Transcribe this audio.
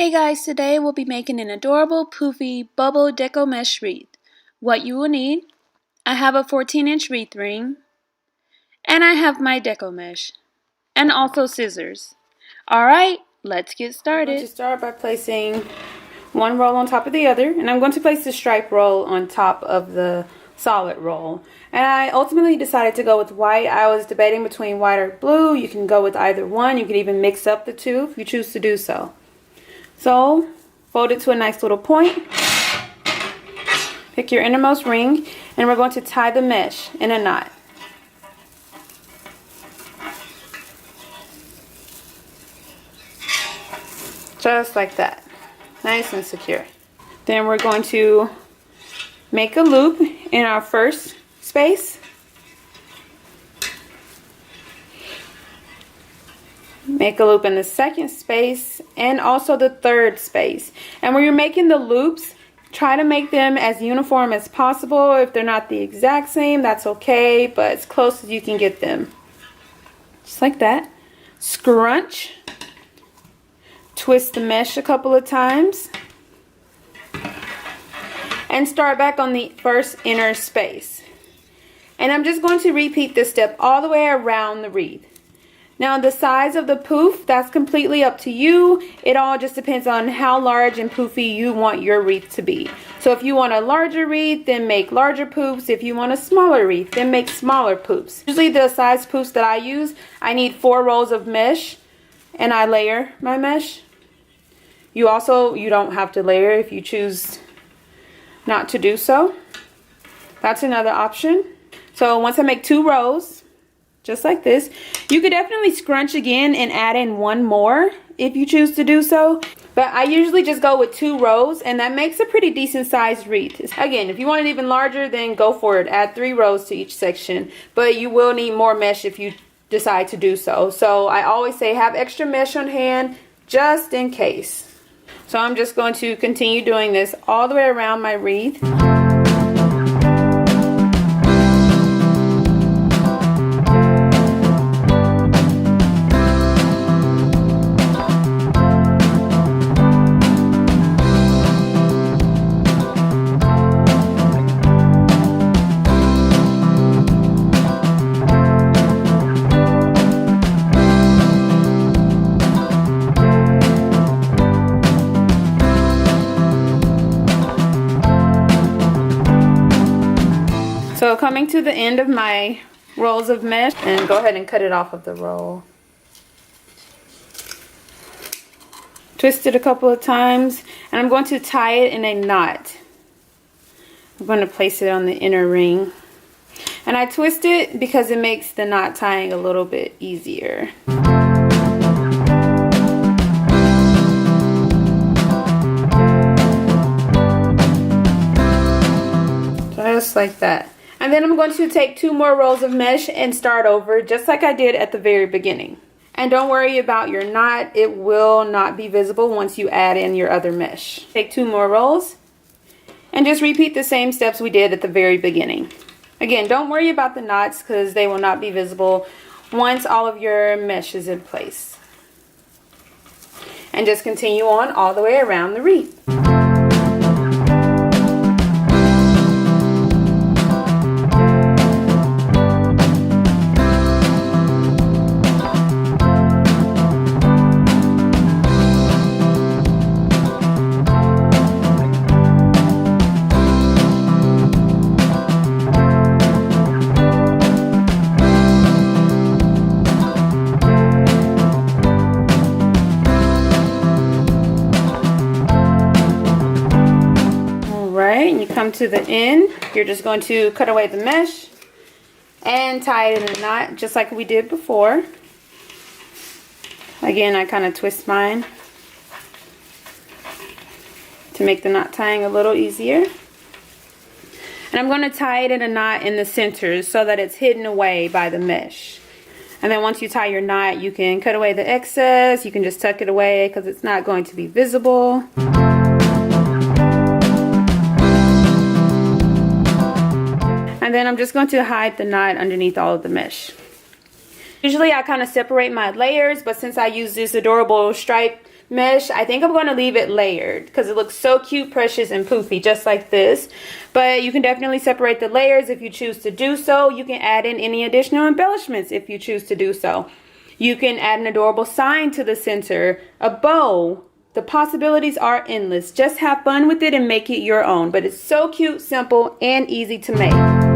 Hey guys, today we'll be making an adorable poofy bubble deco mesh wreath. What you will need, I have a 14-inch wreath ring, and I have my deco mesh, and also scissors. Alright, let's get started. I'm going to start by placing one roll on top of the other, and I'm going to place the stripe roll on top of the solid roll. And I ultimately decided to go with white. I was debating between white or blue. You can go with either one. You can even mix up the two if you choose to do so. So, fold it to a nice little point. Pick your innermost ring, and we're going to tie the mesh in a knot. Just like that. Nice and secure. Then we're going to make a loop in our first space. Make a loop in the second space and also the third space. And when you're making the loops, try to make them as uniform as possible. If they're not the exact same, that's okay, but as close as you can get them. Just like that. Scrunch. Twist the mesh a couple of times. And start back on the first inner space. And I'm just going to repeat this step all the way around the wreath. Now the size of the poof, that's completely up to you. It all just depends on how large and poofy you want your wreath to be. So if you want a larger wreath, then make larger poofs. If you want a smaller wreath, then make smaller poofs. Usually the size poofs that I use, I need 4 rolls of mesh, and I layer my mesh. You don't have to layer if you choose not to do so. That's another option. So once I make 2 rows, just like this, you could definitely scrunch again and add in 1 more if you choose to do so. But I usually just go with 2 rows, and that makes a pretty decent sized wreath. Again, if you want it even larger, then go for it. Add 3 rows to each section. But you will need more mesh if you decide to do so. So I always say have extra mesh on hand just in case. So I'm just going to continue doing this all the way around my wreath. So coming to the end of my rolls of mesh, and go ahead and cut it off of the roll. Twist it a couple of times, and I'm going to tie it in a knot. I'm going to place it on the inner ring. And I twist it because it makes the knot tying a little bit easier. Just like that. And then I'm going to take 2 more rolls of mesh and start over just like I did at the very beginning. And don't worry about your knot. It will not be visible once you add in your other mesh. Take 2 more rolls and just repeat the same steps we did at the very beginning. Again, don't worry about the knots because they will not be visible once all of your mesh is in place. And just continue on all the way around the wreath. And you come to the end, you're just going to cut away the mesh and tie it in a knot just like we did before. Again, I kind of twist mine to make the knot tying a little easier. And I'm going to tie it in a knot in the center so that it's hidden away by the mesh. And then once you tie your knot, you can cut away the excess. You can just tuck it away because it's not going to be visible. And then I'm just going to hide the knot underneath all of the mesh. Usually I kind of separate my layers, but since I use this adorable stripe mesh. I think I'm going to leave it layered because it looks so cute, precious, and poofy, just like this. But you can definitely separate the layers if you choose to do so. You can add in any additional embellishments if you choose to do so. You can add an adorable sign to the center, a bow. The possibilities are endless. Just have fun with it and make it your own. But it's so cute, simple, and easy to make.